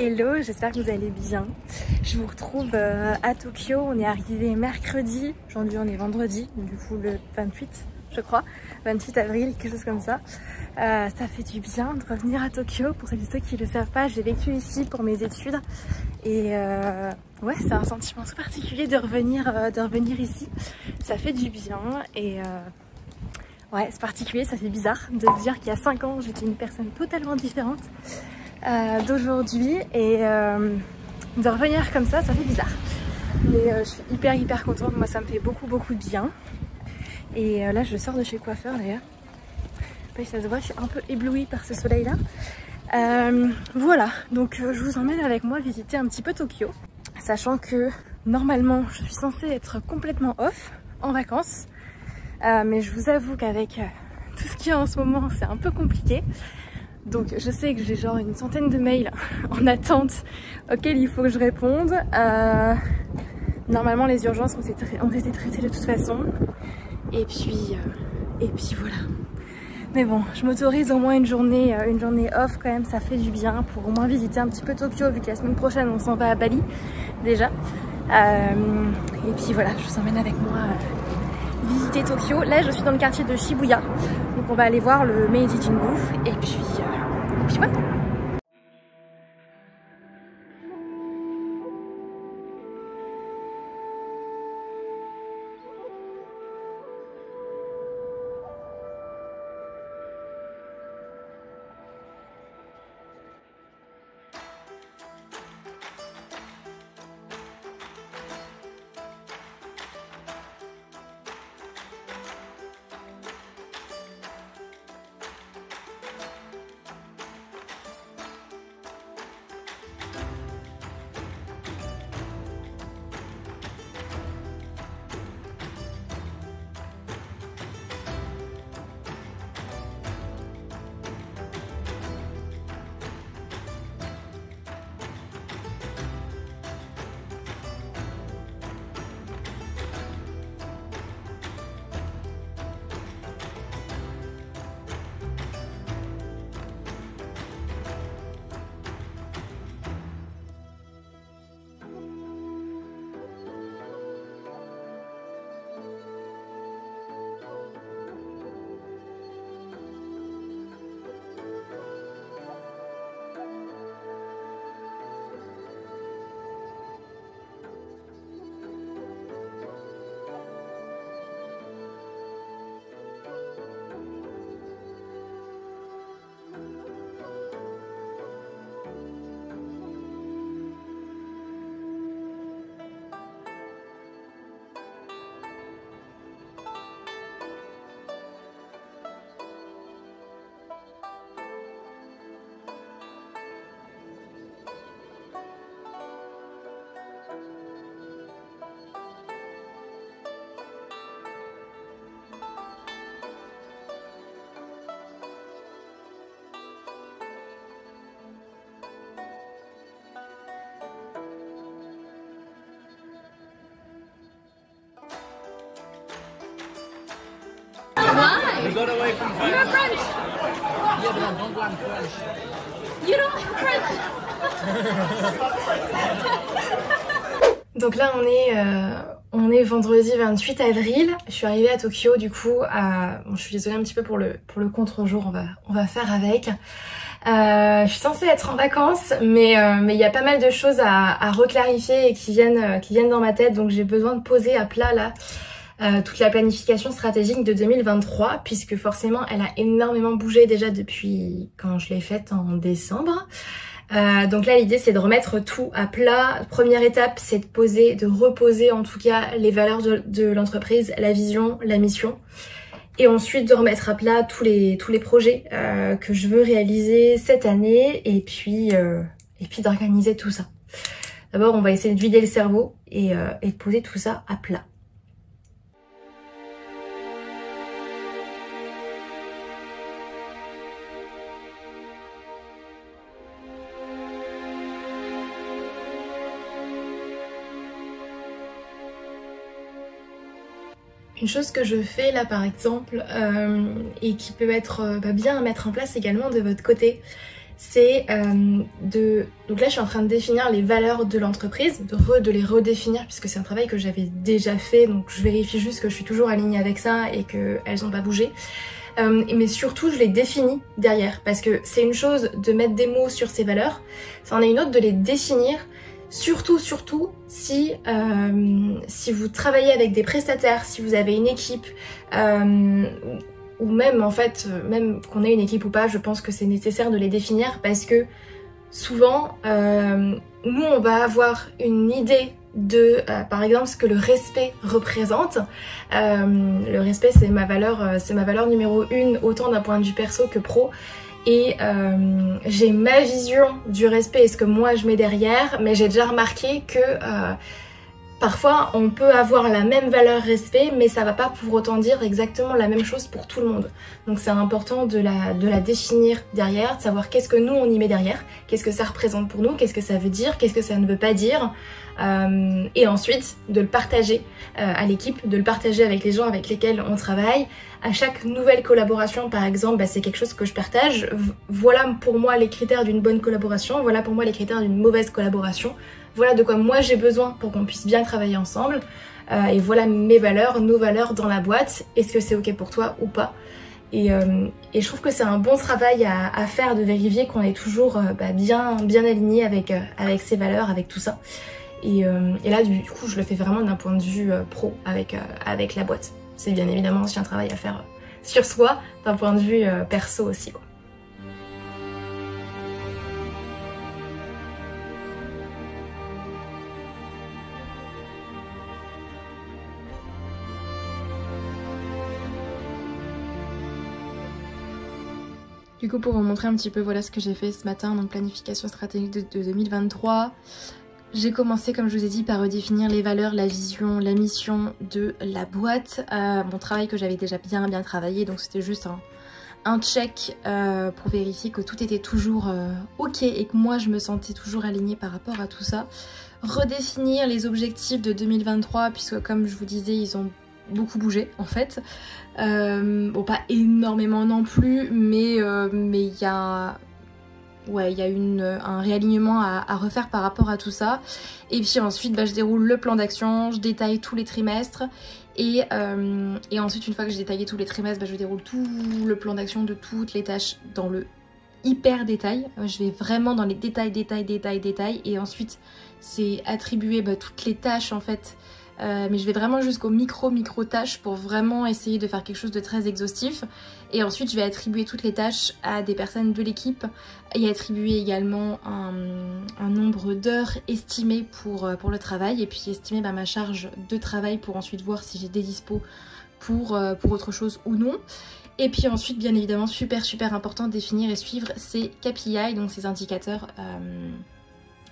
Hello, j'espère que vous allez bien. Je vous retrouve à Tokyo, on est arrivé mercredi, aujourd'hui on est vendredi, du coup le 28 je crois, 28 avril, quelque chose comme ça. Ça fait du bien de revenir à Tokyo, pour celles et ceux qui ne le savent pas, j'ai vécu ici pour mes études et ouais, c'est un sentiment tout particulier de revenir ici, ça fait du bien et ouais, c'est particulier, ça fait bizarre de se dire qu'il y a 5 ans j'étais une personne totalement différente d'aujourd'hui et de revenir comme ça fait bizarre. Mais je suis hyper contente, moi ça me fait beaucoup de bien. Et là je sors de chez le coiffeur d'ailleurs. Je sais pas si ça se voit, je suis un peu éblouie par ce soleil là. Voilà, donc je vous emmène avec moi visiter un petit peu Tokyo. Sachant que normalement je suis censée être complètement off, en vacances. Mais je vous avoue qu'avec tout ce qu'il y a en ce moment c'est un peu compliqué. Donc je sais que j'ai genre une centaine de mails en attente auxquels il faut que je réponde. Normalement les urgences ont été traitées de toute façon. Et puis voilà. Mais bon, je m'autorise au moins une journée off quand même, ça fait du bien pour au moins visiter un petit peu Tokyo vu que la semaine prochaine on s'en va à Bali déjà. Et puis voilà, je vous emmène avec moi visiter Tokyo. Là je suis dans le quartier de Shibuya, donc on va aller voir le Meiji Jingu et puis voilà. Why? We got away from French. You're French. Yeah, but I don't learn French. You don't like French. Donc là on est vendredi 28 avril. Je suis arrivée à Tokyo du coup. Bon, je suis désolée un petit peu pour le contre-jour. On va faire avec. Je suis censée être en vacances, mais il y a pas mal de choses à reclarifier et qui viennent dans ma tête. Donc j'ai besoin de poser à plat là. Toute la planification stratégique de 2023 puisque forcément elle a énormément bougé déjà depuis quand je l'ai faite en décembre. Donc là l'idée c'est de remettre tout à plat. Première étape c'est de reposer en tout cas les valeurs de l'entreprise, la vision, la mission. Et ensuite de remettre à plat tous les projets que je veux réaliser cette année et puis d'organiser tout ça. D'abord on va essayer de vider le cerveau et de poser tout ça à plat. Une chose que je fais là par exemple et qui peut être bien à mettre en place également de votre côté, c'est donc là je suis en train de définir les valeurs de l'entreprise, de les redéfinir puisque c'est un travail que j'avais déjà fait, donc je vérifie juste que je suis toujours alignée avec ça et qu'elles n'ont pas bougé. Mais surtout je les définis derrière, parce que c'est une chose de mettre des mots sur ces valeurs, c'en est une autre de les définir, surtout si vous travaillez avec des prestataires, si vous avez une équipe, ou même en fait, même qu'on ait une équipe ou pas, je pense que c'est nécessaire de les définir parce que souvent, nous on va avoir une idée de, par exemple, ce que le respect représente. Le respect c'est ma valeur numéro 1, autant d'un point de vue perso que pro. Et j'ai ma vision du respect et ce que moi je mets derrière, mais j'ai déjà remarqué que parfois on peut avoir la même valeur respect mais ça va pas pour autant dire exactement la même chose pour tout le monde. Donc c'est important de la définir derrière, de savoir qu'est-ce que nous on y met derrière, qu'est-ce que ça représente pour nous, qu'est-ce que ça veut dire, qu'est-ce que ça ne veut pas dire, et ensuite de le partager à l'équipe, de le partager avec les gens avec lesquels on travaille. À chaque nouvelle collaboration par exemple, c'est quelque chose que je partage. Voilà pour moi les critères d'une bonne collaboration, voilà pour moi les critères d'une mauvaise collaboration. Voilà de quoi moi j'ai besoin pour qu'on puisse bien travailler ensemble. Et voilà mes valeurs, nos valeurs dans la boîte. Est-ce que c'est ok pour toi ou pas? Et je trouve que c'est un bon travail à faire de vérifier qu'on est toujours bien aligné avec ces valeurs, avec tout ça. Et là du coup je le fais vraiment d'un point de vue pro avec la boîte. C'est bien évidemment aussi un travail à faire sur soi, d'un point de vue perso aussi, quoi. Du coup, pour vous montrer un petit peu voilà ce que j'ai fait ce matin, donc planification stratégique de 2023. J'ai commencé, comme je vous ai dit, par redéfinir les valeurs, la vision, la mission de la boîte. Mon travail que j'avais déjà bien travaillé, donc c'était juste un check pour vérifier que tout était toujours ok et que moi je me sentais toujours alignée par rapport à tout ça. Redéfinir les objectifs de 2023 puisque comme je vous disais, ils ont beaucoup bougé en fait. Bon, pas énormément non plus, mais il y a un réalignement à refaire par rapport à tout ça. Et puis ensuite je déroule le plan d'action, je détaille tous les trimestres et ensuite une fois que j'ai détaillé tous les trimestres, je déroule tout le plan d'action de toutes les tâches dans le hyper détail. Je vais vraiment dans les détails et ensuite c'est attribuer toutes les tâches en fait. Mais je vais vraiment jusqu'aux micro tâches pour vraiment essayer de faire quelque chose de très exhaustif. Et ensuite je vais attribuer toutes les tâches à des personnes de l'équipe et attribuer également un nombre d'heures estimées pour le travail et puis estimer ma charge de travail pour ensuite voir si j'ai des dispos pour autre chose ou non. Et puis ensuite bien évidemment super important, définir et suivre ces KPI, donc ces indicateurs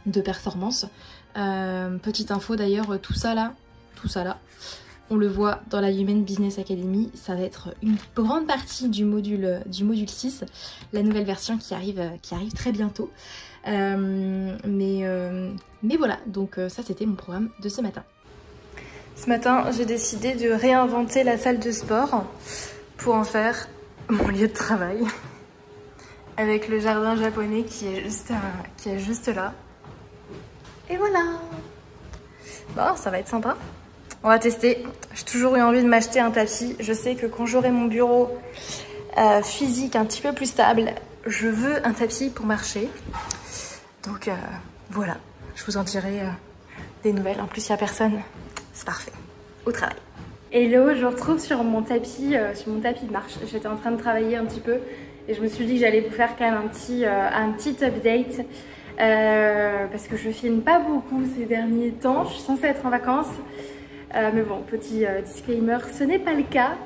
de performance. Petite info d'ailleurs, tout ça là, on le voit dans la Human Business Academy, ça va être une grande partie du module 6, la nouvelle version qui arrive très bientôt. Mais voilà, donc ça c'était mon programme de ce matin. Ce matin, j'ai décidé de réinventer la salle de sport pour en faire mon lieu de travail. Avec le jardin japonais qui est juste là. Et voilà! Bon, ça va être sympa. On va tester. J'ai toujours eu envie de m'acheter un tapis. Je sais que quand j'aurai mon bureau physique un petit peu plus stable, je veux un tapis pour marcher. Donc voilà, je vous en dirai des nouvelles. En plus, il n'y a personne. C'est parfait. Au travail. Hello, je vous retrouve sur mon tapis de marche. J'étais en train de travailler un petit peu et je me suis dit que j'allais vous faire quand même un petit update. Parce que je filme pas beaucoup ces derniers temps. Je suis censée être en vacances. Mais bon, petit disclaimer, ce n'est pas le cas.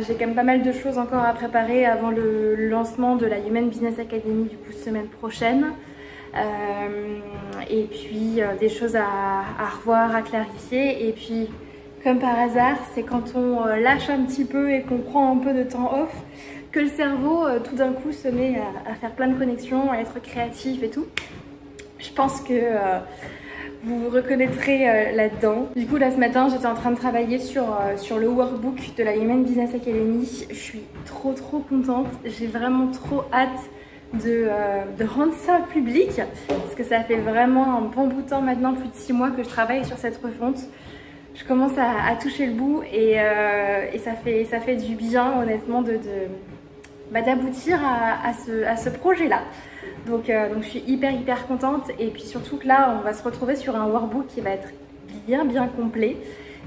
J'ai quand même pas mal de choses encore à préparer avant le lancement de la Human Business Academy du coup semaine prochaine. Et puis des choses à revoir, à clarifier. Et puis comme par hasard, c'est quand on lâche un petit peu et qu'on prend un peu de temps off que le cerveau tout d'un coup se met à faire plein de connexions, à être créatif et tout. Je pense que vous vous reconnaîtrez là-dedans. Du coup là ce matin j'étais en train de travailler sur le workbook de la Human Business Academy. Je suis trop contente, j'ai vraiment trop hâte de rendre ça public, parce que ça fait vraiment un bon bout de temps maintenant, plus de 6 mois que je travaille sur cette refonte. Je commence à toucher le bout et ça fait du bien honnêtement d'aboutir à ce projet-là. Donc je suis hyper contente, et puis surtout que là on va se retrouver sur un workbook qui va être bien complet.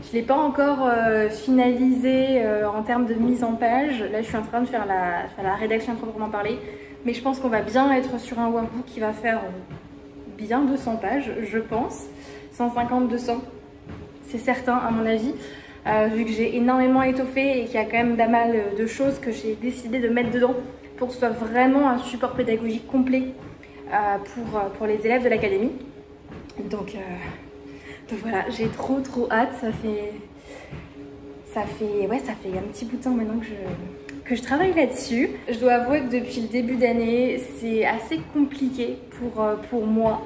Je ne l'ai pas encore finalisé en termes de mise en page. Là je suis en train de faire la rédaction proprement parler, mais je pense qu'on va bien être sur un workbook qui va faire bien 200 pages, je pense, 150-200, c'est certain à mon avis. Vu que j'ai énormément étoffé et qu'il y a quand même pas mal de choses que j'ai décidé de mettre dedans pour que ce soit vraiment un support pédagogique complet pour les élèves de l'académie. Donc voilà, j'ai trop hâte. Ça fait un petit bout de temps maintenant que je travaille là-dessus. Je dois avouer que depuis le début d'année, c'est assez compliqué pour moi.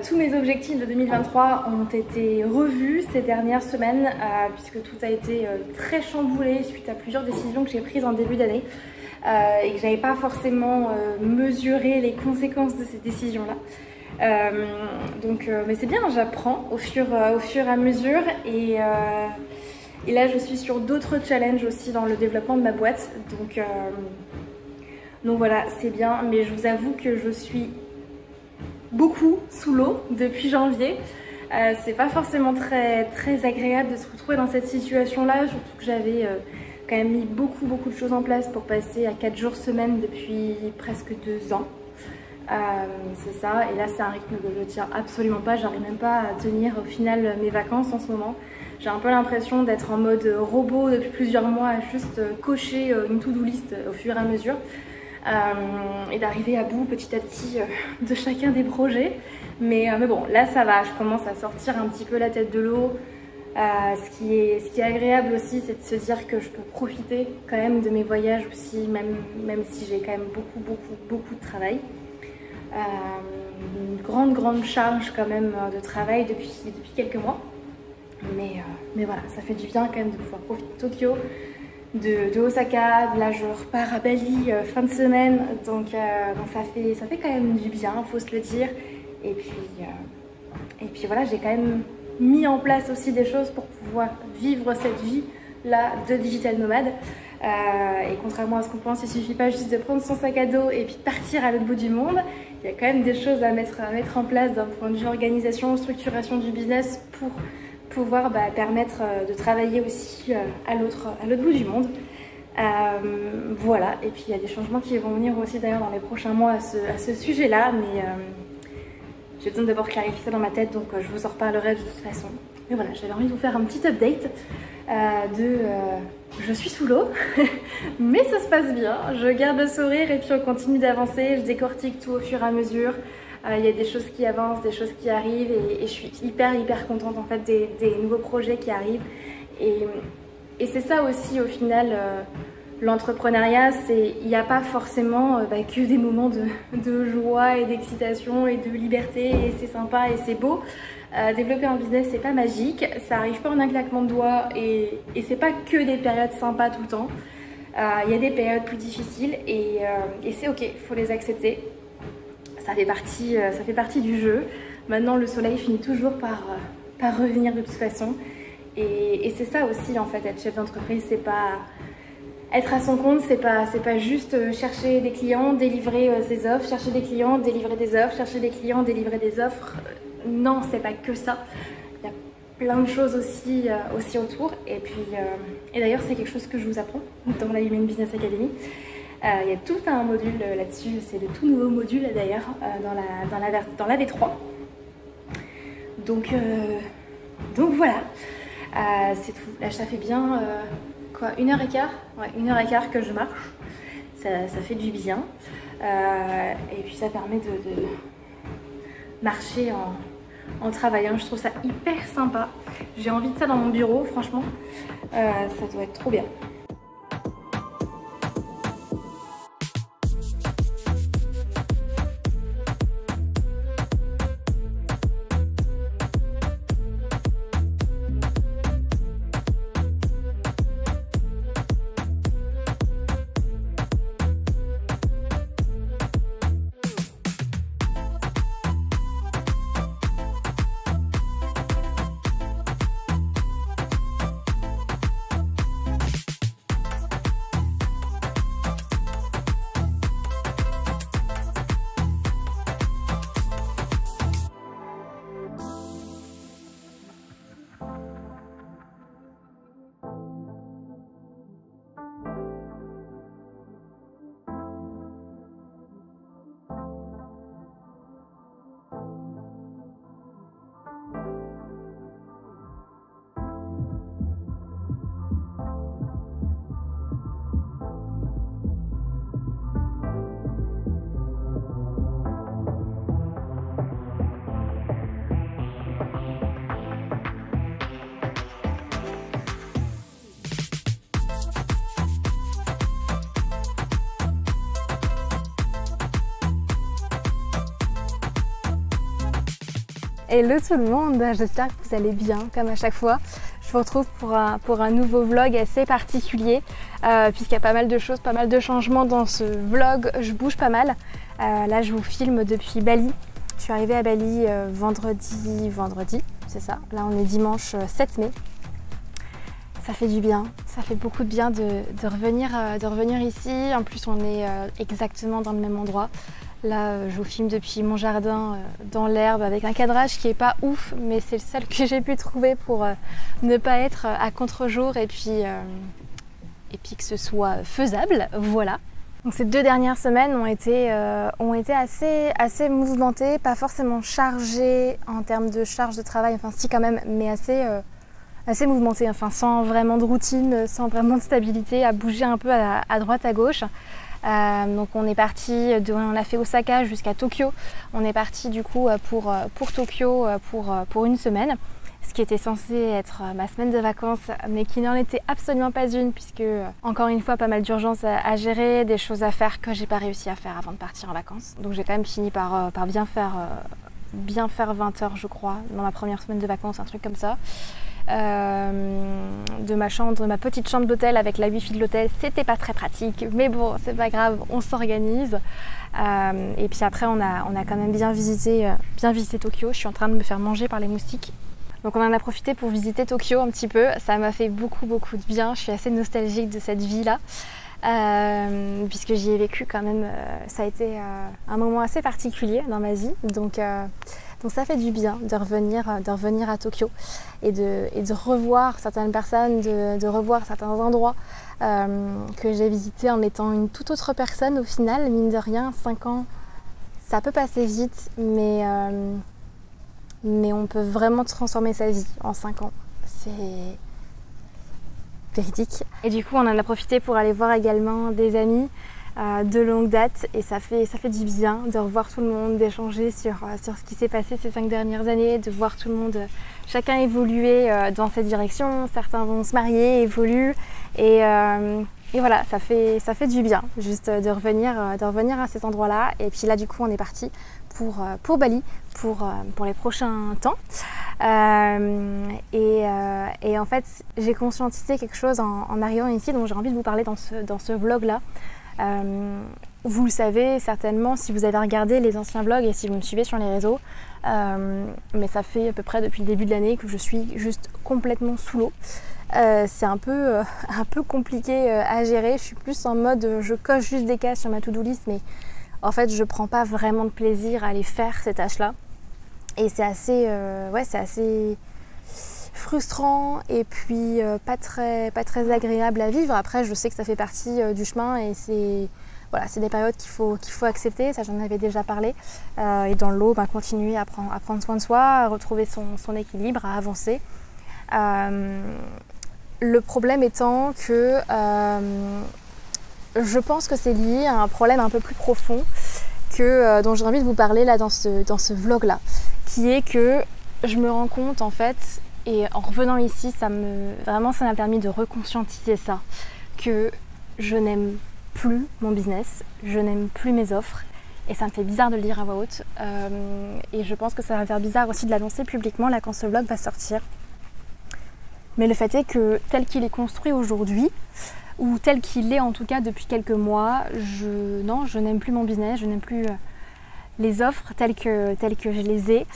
Tous mes objectifs de 2023 ont été revus ces dernières semaines puisque tout a été très chamboulé suite à plusieurs décisions que j'ai prises en début d'année et que j'avais pas forcément mesuré les conséquences de ces décisions-là. Mais c'est bien, j'apprends au fur et à mesure et là je suis sur d'autres challenges aussi dans le développement de ma boîte. Donc voilà, c'est bien, mais je vous avoue que je suis beaucoup sous l'eau depuis janvier. C'est pas forcément très agréable de se retrouver dans cette situation là, surtout que j'avais quand même mis beaucoup de choses en place pour passer à 4 jours semaine depuis presque 2 ans. C'est ça, et là c'est un rythme que je tiens absolument pas, j'arrive même pas à tenir au final mes vacances en ce moment. J'ai un peu l'impression d'être en mode robot depuis plusieurs mois à juste cocher une to-do list au fur et à mesure. Et d'arriver à bout petit à petit de chacun des projets, mais bon, là ça va, je commence à sortir un petit peu la tête de l'eau. Ce qui est agréable aussi, c'est de se dire que je peux profiter quand même de mes voyages aussi, même si j'ai quand même beaucoup de travail. Une grande charge quand même de travail depuis quelques mois, mais voilà, ça fait du bien quand même de pouvoir profiter de Tokyo, de Osaka. Là je repars à Bali fin de semaine, donc ça fait quand même du bien, faut se le dire. Et puis voilà, j'ai quand même mis en place aussi des choses pour pouvoir vivre cette vie là de digital nomade. Et contrairement à ce qu'on pense, il suffit pas juste de prendre son sac à dos et puis de partir à l'autre bout du monde. Il y a quand même des choses à mettre en place d'un point de vue organisation, structuration du business pour pouvoir permettre de travailler aussi à l'autre bout du monde. Voilà, et puis il y a des changements qui vont venir aussi d'ailleurs dans les prochains mois à ce sujet-là, mais j'ai besoin d'abord clarifier ça dans ma tête, donc je vous en reparlerai de toute façon. Mais voilà, j'avais envie de vous faire un petit update je suis sous l'eau, mais ça se passe bien, je garde le sourire et puis on continue d'avancer, je décortique tout au fur et à mesure. Il y a des choses qui avancent, des choses qui arrivent et je suis hyper contente en fait des nouveaux projets qui arrivent. Et c'est ça aussi au final, l'entrepreneuriat, il n'y a pas forcément que des moments de joie et d'excitation et de liberté et c'est sympa et c'est beau. Développer un business c'est pas magique, ça arrive pas en un claquement de doigts et c'est pas que des périodes sympas tout le temps. Il y a des périodes plus difficiles et c'est ok, il faut les accepter. Ça fait partie du jeu. Maintenant le soleil finit toujours par revenir de toute façon. Et c'est ça aussi en fait, être chef d'entreprise, c'est pas être à son compte, c'est pas juste chercher des clients, délivrer ses offres, chercher des clients, délivrer des offres, chercher des clients, délivrer des offres. Non, c'est pas que ça. Il y a plein de choses aussi autour. Et d'ailleurs, c'est quelque chose que je vous apprends dans la Human Business Academy. Il y a tout un module là-dessus, c'est le tout nouveau module d'ailleurs dans la V3. Donc voilà, c'est tout. Là, ça fait bien 1h15, ouais, 1h15 que je marche. Ça fait du bien. Et puis ça permet de marcher en travaillant. Je trouve ça hyper sympa. J'ai envie de ça dans mon bureau, franchement. Ça doit être trop bien. Hello tout le monde, j'espère que vous allez bien comme à chaque fois. Je vous retrouve pour un nouveau vlog assez particulier puisqu'il y a pas mal de choses, pas mal de changements dans ce vlog. Je bouge pas mal. Là je vous filme depuis Bali. Je suis arrivée à Bali vendredi, c'est ça. Là on est dimanche 7 mai. Ça fait du bien, ça fait beaucoup de bien de revenir ici. En plus on est exactement dans le même endroit. Là, je vous filme depuis mon jardin dans l'herbe avec un cadrage qui est pas ouf, mais c'est le seul que j'ai pu trouver pour ne pas être à contre-jour et puis que ce soit faisable. Voilà. Donc ces 2 dernières semaines ont été assez mouvementées, pas forcément chargées en termes de charge de travail, enfin si quand même, mais assez mouvementées, enfin sans vraiment de routine, sans vraiment de stabilité, à bouger un peu à droite à gauche. Donc on est parti, on a fait Osaka jusqu'à Tokyo. On est parti du coup pour Tokyo pour une semaine, ce qui était censé être ma semaine de vacances, mais qui n'en était absolument pas une, puisque encore une fois pas mal d'urgences à gérer, des choses à faire que j'ai pas réussi à faire avant de partir en vacances. Donc j'ai quand même fini par bien faire 20 heures je crois dans ma première semaine de vacances, un truc comme ça. De ma petite chambre d'hôtel avec la wifi de l'hôtel, c'était pas très pratique, mais bon c'est pas grave, on s'organise. Et puis après on a quand même bien visité Tokyo. Je suis en train de me faire manger par les moustiques, donc on en a profité pour visiter Tokyo un petit peu. Ça m'a fait beaucoup de bien. Je suis assez nostalgique de cette vie là, puisque j'y ai vécu quand même. Ça a été un moment assez particulier dans ma vie, donc ça fait du bien de revenir à Tokyo et de revoir certaines personnes, de revoir certains endroits que j'ai visités en étant une toute autre personne au final. Mine de rien, 5 ans, ça peut passer vite, mais on peut vraiment transformer sa vie en 5 ans. C'est véridique. Et du coup, on en a profité pour aller voir également des amis de longue date, et ça fait du bien de revoir tout le monde, d'échanger sur ce qui s'est passé ces 5 dernières années, de voir tout le monde, chacun évoluer dans cette direction. Certains vont se marier, évoluent, et voilà, ça fait du bien juste de revenir à cet endroit-là. Et puis là du coup on est parti pour Bali pour les prochains temps. Et en fait j'ai conscientisé quelque chose en arrivant ici, dont j'ai envie de vous parler dans ce vlog-là. Vous le savez certainement si vous avez regardé les anciens vlogs et si vous me suivez sur les réseaux, mais ça fait à peu près depuis le début de l'année que je suis juste complètement sous l'eau. C'est un peu compliqué à gérer. Je suis plus en mode je coche juste des cases sur ma to-do list, mais en fait je prends pas vraiment de plaisir à aller faire ces tâches-là. Et c'est assez frustrant et puis pas très agréable à vivre. Après je sais que ça fait partie du chemin, et c'est des périodes qu'il faut accepter. Ça, j'en avais déjà parlé. Et dans l'eau, continuer à prendre soin de soi, à retrouver son équilibre, à avancer. Le problème étant que je pense que c'est lié à un problème un peu plus profond dont j'ai envie de vous parler là dans ce vlog là, qui est que je me rends compte en fait, et en revenant ici ça m'a permis de reconscientiser ça, que je n'aime plus mon business, je n'aime plus mes offres, et ça me fait bizarre de le dire à voix haute, et je pense que ça va me faire bizarre aussi de l'annoncer publiquement là quand ce vlog va sortir. Mais le fait est que tel qu'il est construit aujourd'hui, ou tel qu'il est en tout cas depuis quelques mois, je n'aime plus mon business, je n'aime plus les offres telles que je les ai.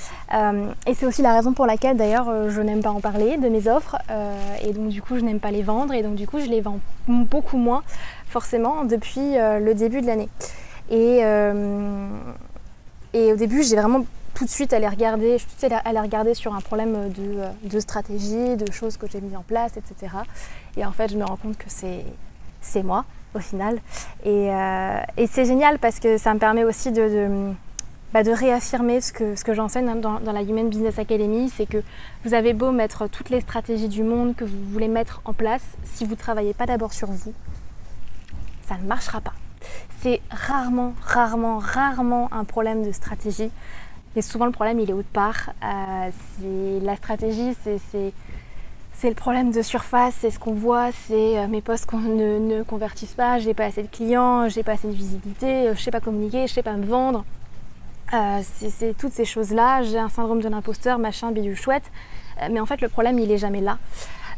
Et c'est aussi la raison pour laquelle d'ailleurs je n'aime pas en parler de mes offres, et donc du coup je n'aime pas les vendre, et donc du coup je les vends beaucoup moins forcément depuis le début de l'année. Et au début j'ai vraiment tout de suite allé regarder sur un problème de stratégie, de choses que j'ai mis en place, etc. Et en fait je me rends compte que c'est moi au final, et c'est génial parce que ça me permet aussi de réaffirmer ce que j'enseigne dans la Human Business Academy. C'est que vous avez beau mettre toutes les stratégies du monde que vous voulez mettre en place, si vous ne travaillez pas d'abord sur vous, ça ne marchera pas. C'est rarement un problème de stratégie, mais souvent le problème il est autre part. La stratégie, c'est le problème de surface, c'est ce qu'on voit, c'est mes posts ne convertissent pas, j'ai pas assez de clients, j'ai pas assez de visibilité, je sais pas communiquer, je sais pas me vendre. C'est toutes ces choses-là, j'ai un syndrome de l'imposteur, machin, bidule chouette, mais en fait le problème il est jamais là.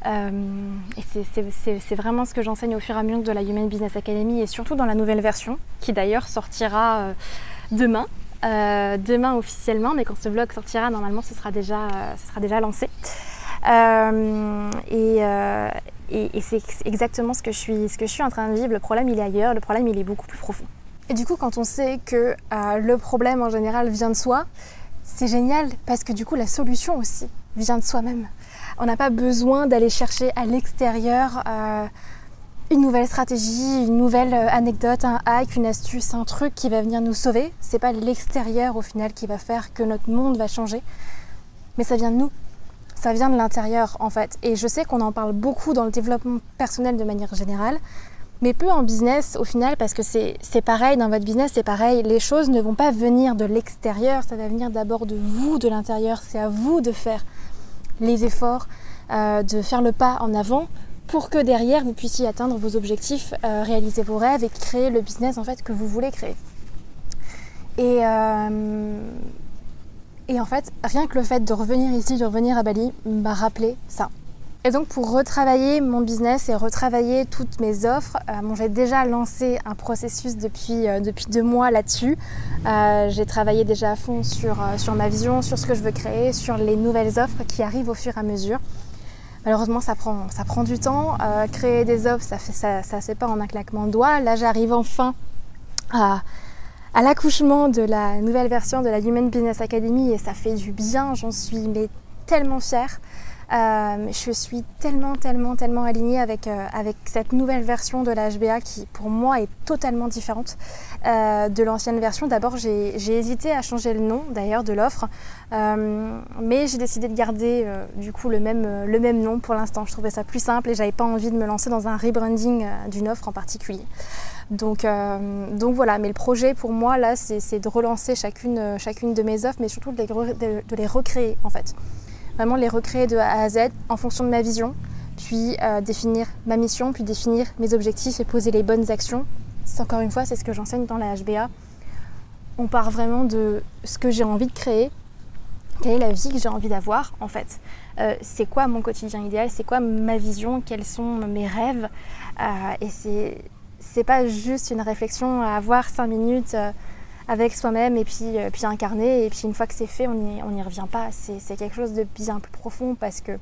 Et c'est vraiment ce que j'enseigne au fur et à mesure de la Human Business Academy et surtout dans la nouvelle version qui d'ailleurs sortira demain. Demain officiellement, mais quand ce vlog sortira, normalement ce sera déjà lancé. Et c'est exactement ce que je suis en train de vivre. Le problème il est ailleurs, le problème il est beaucoup plus profond. Et du coup, quand on sait que le problème en général vient de soi, c'est génial parce que du coup la solution aussi vient de soi-même. On n'a pas besoin d'aller chercher à l'extérieur une nouvelle stratégie, une nouvelle anecdote, un hack, une astuce, un truc qui va venir nous sauver. C'est pas l'extérieur au final qui va faire que notre monde va changer, mais ça vient de nous. Ça vient de l'intérieur en fait. Et je sais qu'on en parle beaucoup dans le développement personnel de manière générale, mais peu en business au final, parce que c'est pareil dans votre business, c'est pareil. Les choses ne vont pas venir de l'extérieur, ça va venir d'abord de vous, de l'intérieur. C'est à vous de faire les efforts, de faire le pas en avant pour que derrière vous puissiez atteindre vos objectifs, réaliser vos rêves et créer le business en fait que vous voulez créer. Et en fait, rien que le fait de revenir ici, de revenir à Bali, m'a rappelé ça. Et donc pour retravailler mon business et retravailler toutes mes offres, j'ai déjà lancé un processus depuis 2 mois là-dessus. J'ai travaillé déjà à fond sur ma vision, sur ce que je veux créer, sur les nouvelles offres qui arrivent au fur et à mesure. Malheureusement, ça prend du temps. Créer des offres, ça se fait pas en un claquement de doigts. Là, j'arrive enfin à l'accouchement de la nouvelle version de la Human Business Academy et ça fait du bien. J'en suis tellement fière. Je suis tellement alignée avec cette nouvelle version de la HBA qui pour moi est totalement différente de l'ancienne version. D'abord j'ai hésité à changer le nom d'ailleurs de l'offre, mais j'ai décidé de garder du coup le même nom pour l'instant. Je trouvais ça plus simple et j'avais pas envie de me lancer dans un rebranding d'une offre en particulier. Donc voilà, mais le projet pour moi là c'est de relancer chacune de mes offres, mais surtout de les recréer en fait. Vraiment les recréer de A à Z en fonction de ma vision, puis définir ma mission, puis définir mes objectifs et poser les bonnes actions. Encore une fois, c'est ce que j'enseigne dans la HBA. On part vraiment de ce que j'ai envie de créer, quelle est la vie que j'ai envie d'avoir en fait. C'est quoi mon quotidien idéal, c'est quoi ma vision, quels sont mes rêves. Et c'est pas juste une réflexion à avoir 5 minutes avec soi-même et puis incarner, et puis une fois que c'est fait, on n'y revient pas. C'est quelque chose de bien plus profond parce que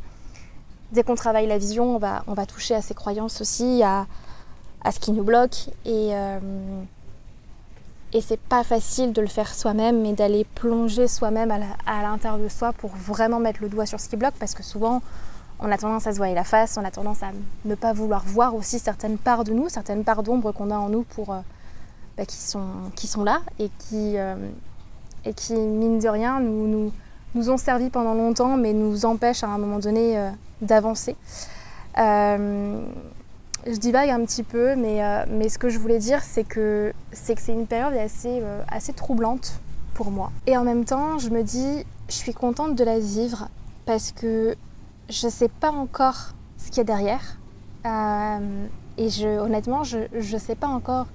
dès qu'on travaille la vision, on va toucher à ses croyances aussi, à ce qui nous bloque et c'est pas facile de le faire soi-même, mais d'aller plonger soi-même à l'intérieur de soi pour vraiment mettre le doigt sur ce qui bloque, parce que souvent on a tendance à se voiler la face, on a tendance à ne pas vouloir voir aussi certaines parts de nous, certaines parts d'ombre qu'on a en nous qui sont là et qui mine de rien nous ont servi pendant longtemps, mais nous empêchent à un moment donné d'avancer. Je divague un petit peu, mais ce que je voulais dire, c'est que c'est une période assez troublante pour moi. Et en même temps, je me dis, je suis contente de la vivre parce que je ne sais pas encore ce qu'il y a derrière. Et honnêtement, je ne sais pas encore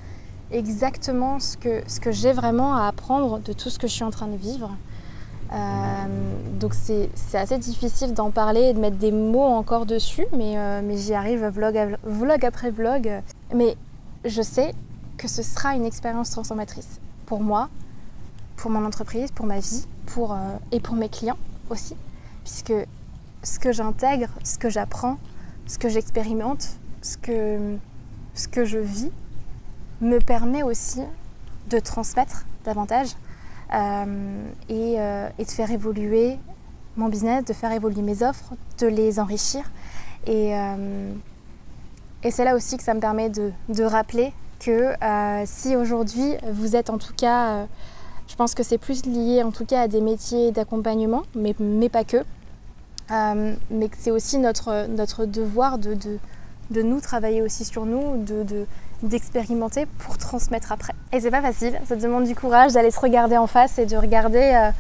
exactement ce que j'ai vraiment à apprendre de tout ce que je suis en train de vivre. Donc c'est assez difficile d'en parler et de mettre des mots encore dessus, mais j'y arrive vlog après vlog. Mais je sais que ce sera une expérience transformatrice pour moi, pour mon entreprise, pour ma vie, et pour mes clients aussi, puisque ce que j'intègre, ce que j'apprends, ce que j'expérimente, ce que je vis me permet aussi de transmettre davantage et de faire évoluer mon business, de faire évoluer mes offres, de les enrichir. Et c'est là aussi que ça me permet de rappeler que si aujourd'hui vous êtes en tout cas, je pense que c'est plus lié en tout cas à des métiers d'accompagnement, mais pas que, mais que c'est aussi notre devoir de nous travailler aussi sur nous, d'expérimenter pour transmettre après. Et c'est pas facile, ça demande du courage d'aller se regarder en face et de regarder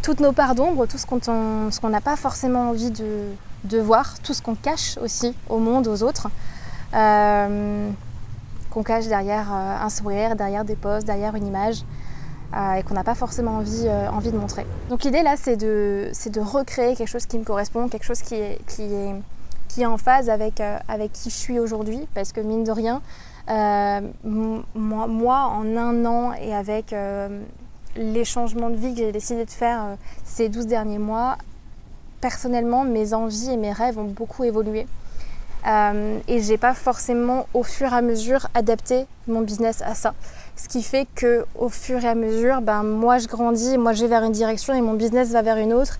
toutes nos parts d'ombre, tout ce qu'on n'a pas forcément envie de voir, tout ce qu'on cache aussi au monde, aux autres, qu'on cache derrière un sourire, derrière des posts, derrière une image. et qu'on n'a pas forcément envie de montrer. Donc l'idée là, c'est de recréer quelque chose qui me correspond, quelque chose qui est en phase avec qui je suis aujourd'hui, parce que mine de rien, moi, en un an et avec les changements de vie que j'ai décidé de faire ces 12 derniers mois, personnellement, mes envies et mes rêves ont beaucoup évolué. Et j'ai pas forcément au fur et à mesure adapté mon business à ça. Ce qui fait qu'au fur et à mesure, moi je grandis, moi je vais vers une direction et mon business va vers une autre.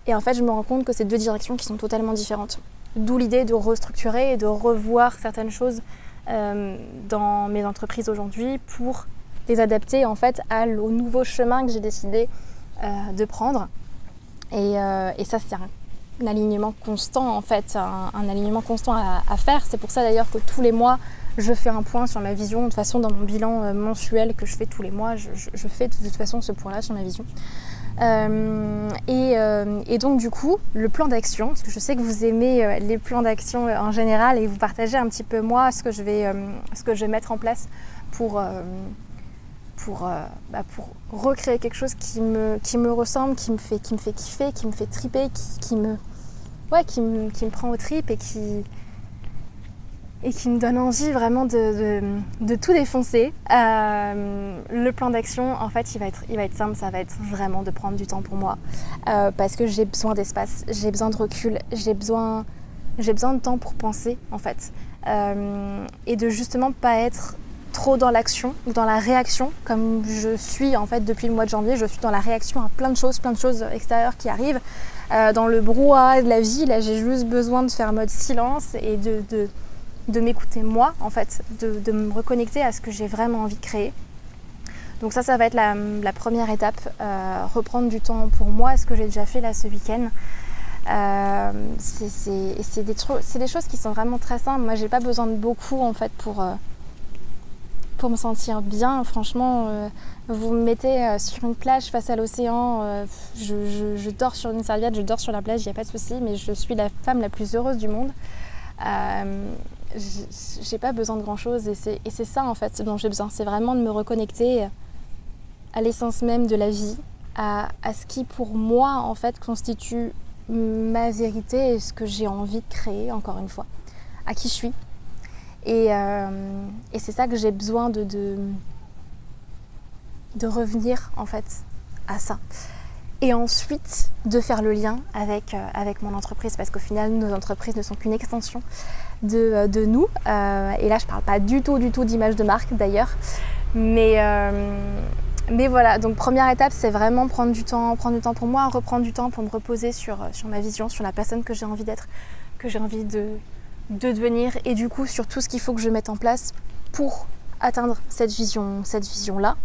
Et en fait, je me rends compte que c'est deux directions qui sont totalement différentes. D'où l'idée de restructurer et de revoir certaines choses dans mes entreprises aujourd'hui pour les adapter en fait au nouveau chemin que j'ai décidé de prendre. Et ça, c'est un alignement constant en fait, un alignement constant à faire. C'est pour ça d'ailleurs que tous les mois, je fais un point sur ma vision. De toute façon, dans mon bilan mensuel que je fais tous les mois, je fais de toute façon ce point-là sur ma vision. Et donc du coup, le plan d'action, parce que je sais que vous aimez les plans d'action en général et vous partagez un petit peu moi ce que je vais mettre en place pour recréer quelque chose qui me ressemble, qui me fait kiffer, qui me fait triper, qui me prend aux tripes et qui me donne envie vraiment de tout défoncer. Le plan d'action, en fait, il va être simple, ça va être vraiment de prendre du temps pour moi. Parce que j'ai besoin d'espace, j'ai besoin de recul, j'ai besoin de temps pour penser, en fait. Et de justement pas être trop dans l'action ou dans la réaction, comme je suis en fait depuis le mois de janvier. Je suis dans la réaction à plein de choses extérieures qui arrivent. Dans le brouhaha de la vie, là j'ai juste besoin de faire mode silence et de m'écouter moi en fait, de me reconnecter à ce que j'ai vraiment envie de créer. Donc ça va être la première étape, reprendre du temps pour moi, ce que j'ai déjà fait là ce week-end. C'est des choses qui sont vraiment très simples. Moi j'ai pas besoin de beaucoup en fait pour me sentir bien. Franchement, vous me mettez sur une plage face à l'océan, je dors sur une serviette, je dors sur la plage, il n'y a pas de souci, mais je suis la femme la plus heureuse du monde. J'ai pas besoin de grand chose et c'est ça en fait dont j'ai besoin, c'est vraiment de me reconnecter à l'essence même de la vie, à ce qui pour moi en fait constitue ma vérité et ce que j'ai envie de créer, encore une fois, à qui je suis. Et c'est ça que j'ai besoin de revenir en fait à ça. Et ensuite de faire le lien avec mon entreprise, parce qu'au final nos entreprises ne sont qu'une extension de nous. Et là je parle pas du tout d'image de marque d'ailleurs. Mais voilà, donc première étape c'est vraiment prendre du temps pour moi, reprendre du temps pour me reposer sur ma vision, sur la personne que j'ai envie d'être, que j'ai envie de devenir, et du coup sur tout ce qu'il faut que je mette en place pour atteindre cette vision-là.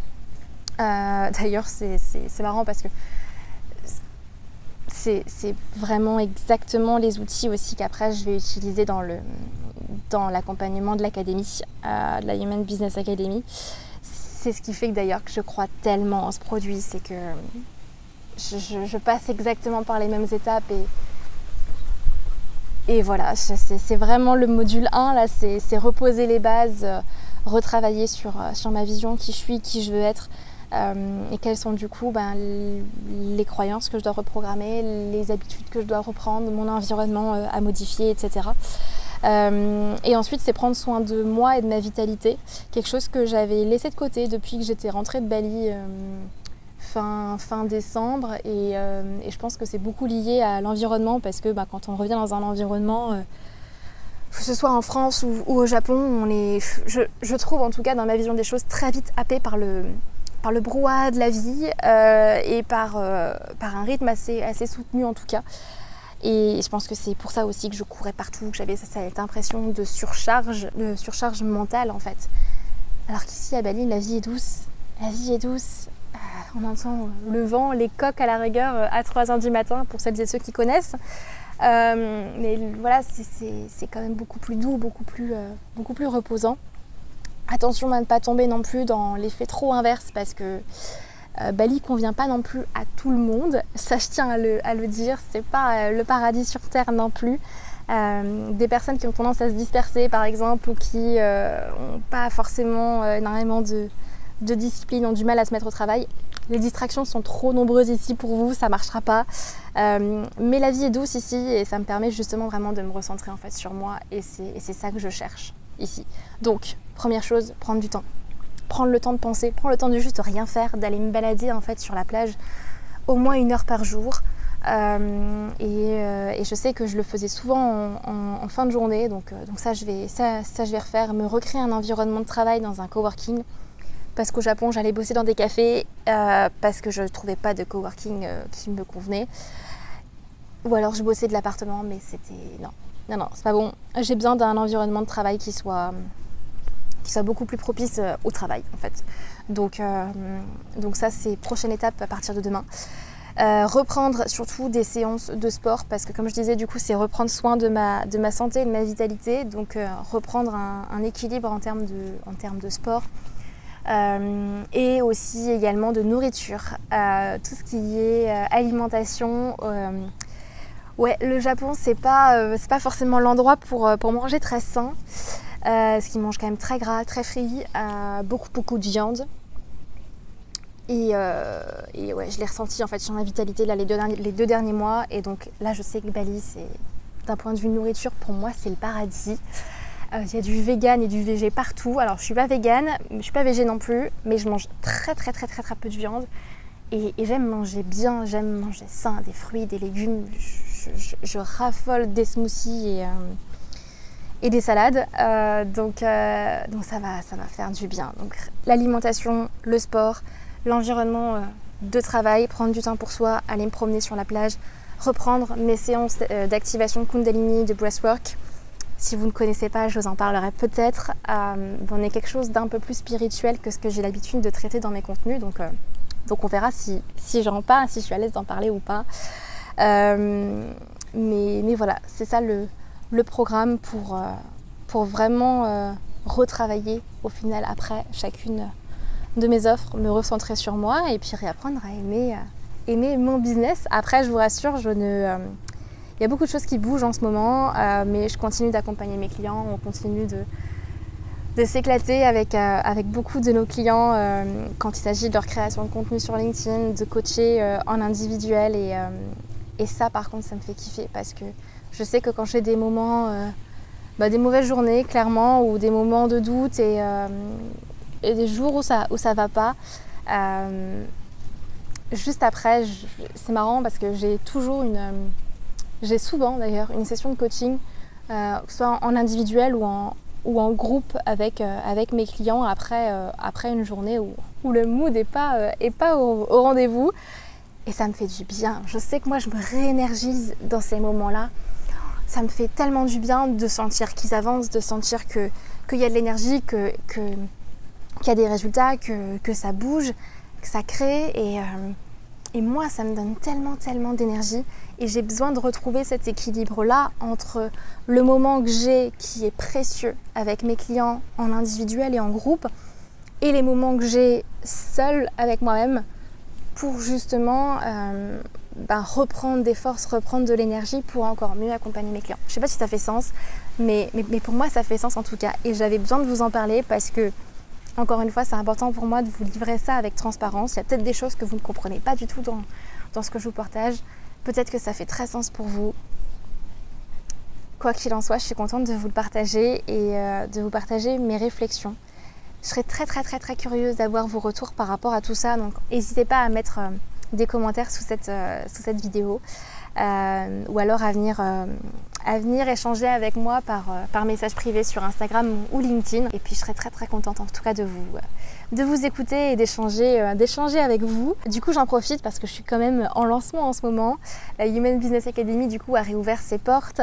D'ailleurs c'est marrant parce que c'est vraiment exactement les outils aussi qu'après je vais utiliser dans l'accompagnement de l'académie, de la Human Business Academy. C'est ce qui fait que d'ailleurs que je crois tellement en ce produit, c'est que je passe exactement par les mêmes étapes et voilà, c'est vraiment le module 1, là, c'est reposer les bases, retravailler sur ma vision, qui je suis, qui je veux être, et quelles sont du coup les croyances que je dois reprogrammer, les habitudes que je dois reprendre, mon environnement à modifier, etc. Et ensuite, c'est prendre soin de moi et de ma vitalité, quelque chose que j'avais laissé de côté depuis que j'étais rentrée de Bali fin décembre, et je pense que c'est beaucoup lié à l'environnement, parce que quand on revient dans un environnement, que ce soit en France ou au Japon, je trouve en tout cas dans ma vision des choses très vite happé par le brouhaha de la vie et par un rythme assez soutenu en tout cas. Et je pense que c'est pour ça aussi que je courais partout, que j'avais cette impression de surcharge mentale en fait. Alors qu'ici à Bali, la vie est douce. On entend le vent, les coqs à la rigueur à 3h du matin pour celles et ceux qui connaissent. Mais voilà, c'est quand même beaucoup plus doux, beaucoup plus reposant. Attention à ne pas tomber non plus dans l'effet trop inverse, parce que Bali convient pas non plus à tout le monde. Ça, je tiens à le dire, c'est pas le paradis sur terre non plus. Des personnes qui ont tendance à se disperser par exemple, ou qui n'ont pas forcément énormément discipline, ont du mal à se mettre au travail. Les distractions sont trop nombreuses ici pour vous, ça ne marchera pas. Mais la vie est douce ici et ça me permet justement vraiment de me recentrer en fait sur moi et c'est ça que je cherche ici. Donc, première chose, prendre du temps. Prendre le temps de penser, prendre le temps de juste rien faire, d'aller me balader en fait sur la plage au moins 1 heure par jour. Et je sais que je le faisais souvent en fin de journée, donc ça je vais refaire, me recréer un environnement de travail dans un coworking. Parce qu'au Japon, j'allais bosser dans des cafés parce que je ne trouvais pas de coworking qui me convenait. Ou alors je bossais de l'appartement, mais c'était... Non, c'est pas bon. J'ai besoin d'un environnement de travail qui soit beaucoup plus propice au travail, en fait. Donc ça, c'est prochaine étape à partir de demain. Reprendre surtout des séances de sport parce que comme je disais, du coup, c'est reprendre soin de ma santé et de ma vitalité. Donc reprendre un équilibre en termes de sport. Et aussi également de nourriture, tout ce qui est alimentation. Ouais, le Japon c'est pas forcément l'endroit pour manger très sain, parce qu'ils mangent quand même très gras, très frit, beaucoup de viande. Et ouais, je l'ai ressenti en fait sur ma vitalité là, les 2 derniers mois. Et donc là, je sais que Bali, c'est d'un point de vue nourriture, pour moi, c'est le paradis. Il y a du vegan et du végé partout. Alors je suis pas végane, je suis pas végé non plus, mais je mange très peu de viande et j'aime manger bien, j'aime manger sain, des fruits, des légumes. Je raffole des smoothies et des salades. Donc ça va faire du bien. Donc l'alimentation, le sport, l'environnement de travail, prendre du temps pour soi, aller me promener sur la plage, reprendre mes séances d'activation Kundalini, de breathwork. Si vous ne connaissez pas, je vous en parlerai peut-être. On est quelque chose d'un peu plus spirituel que ce que j'ai l'habitude de traiter dans mes contenus. Donc on verra si j'en parle, si je suis à l'aise d'en parler ou pas. Mais voilà, c'est ça le programme pour vraiment retravailler au final après chacune de mes offres, me recentrer sur moi et puis réapprendre à aimer mon business. Après, je vous rassure, il y a beaucoup de choses qui bougent en ce moment, mais je continue d'accompagner mes clients, on continue de s'éclater avec beaucoup de nos clients quand il s'agit de leur création de contenu sur LinkedIn, de coacher en individuel et ça par contre ça me fait kiffer parce que je sais que quand j'ai des moments, des mauvaises journées clairement ou des moments de doute et des jours où ça va pas, juste après, c'est marrant parce que j'ai souvent d'ailleurs une session de coaching, soit en individuel ou en groupe avec mes clients après une journée où le mood n'est pas au rendez-vous. Et ça me fait du bien. Je sais que moi, je me réénergise dans ces moments-là. Ça me fait tellement du bien de sentir qu'ils avancent, de sentir qu'il y a de l'énergie, qu'il y a des résultats, que ça bouge, que ça crée. Et moi, ça me donne tellement d'énergie. Et j'ai besoin de retrouver cet équilibre-là entre le moment que j'ai, qui est précieux avec mes clients en individuel et en groupe, et les moments que j'ai seule avec moi-même pour justement reprendre des forces, reprendre de l'énergie pour encore mieux accompagner mes clients. Je ne sais pas si ça fait sens, mais pour moi, ça fait sens en tout cas. Et j'avais besoin de vous en parler parce que, encore une fois, c'est important pour moi de vous livrer ça avec transparence. Il y a peut-être des choses que vous ne comprenez pas du tout dans ce que je vous partage. Peut-être que ça fait très sens pour vous. Quoi qu'il en soit, je suis contente de vous le partager et de vous partager mes réflexions. Je serais très curieuse d'avoir vos retours par rapport à tout ça. Donc n'hésitez pas à mettre des commentaires sous cette vidéo ou alors à venir échanger avec moi par message privé sur Instagram ou LinkedIn. Et puis je serais très contente en tout cas de vous écouter et d'échanger avec vous. Du coup, j'en profite parce que je suis quand même en lancement en ce moment. La Human Business Academy du coup a réouvert ses portes.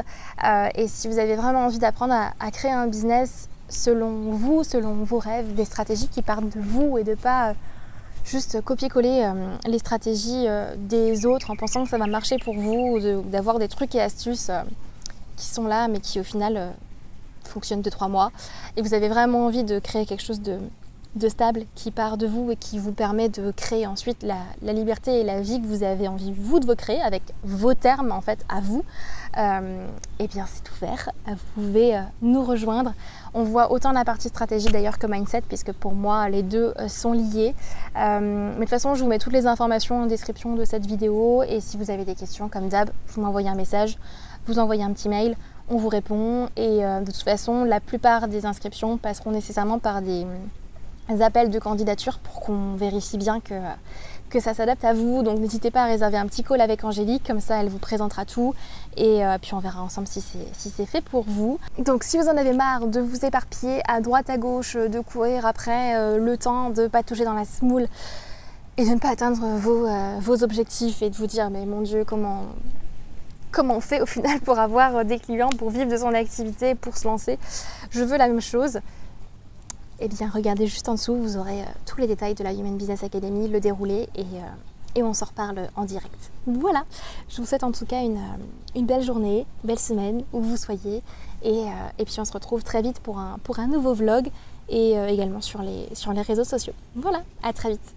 Et si vous avez vraiment envie d'apprendre à créer un business selon vous, selon vos rêves, des stratégies qui partent de vous et de pas juste copier-coller les stratégies des autres en pensant que ça va marcher pour vous, ou d'avoir des trucs et astuces qui sont là mais qui au final fonctionnent 2-3 mois, et vous avez vraiment envie de créer quelque chose de stable qui part de vous et qui vous permet de créer ensuite la liberté et la vie que vous avez envie vous de vous créer avec vos termes en fait à vous, et bien c'est ouvert, vous pouvez nous rejoindre. On voit autant la partie stratégie d'ailleurs que mindset, puisque pour moi les deux sont liés, mais de toute façon je vous mets toutes les informations en description de cette vidéo, et si vous avez des questions comme d'hab, vous m'envoyez un message, vous envoyez un petit mail, on vous répond, et de toute façon la plupart des inscriptions passeront nécessairement par des appels de candidature pour qu'on vérifie bien que ça s'adapte à vous. Donc n'hésitez pas à réserver un petit call avec Angélique, comme ça elle vous présentera tout, et puis on verra ensemble si c'est fait pour vous. Donc si vous en avez marre de vous éparpiller à droite à gauche, de courir après le temps, de patauger dans la semoule et de ne pas atteindre vos objectifs et de vous dire mais mon Dieu, comment on fait au final pour avoir des clients, pour vivre de son activité, pour se lancer, je veux la même chose. Eh bien regardez juste en dessous, vous aurez tous les détails de la Human Business Academy, le déroulé, et on s'en reparle en direct. Voilà, je vous souhaite en tout cas une belle journée, belle semaine où vous soyez, et puis on se retrouve très vite pour un nouveau vlog, et également sur les réseaux sociaux. Voilà, à très vite.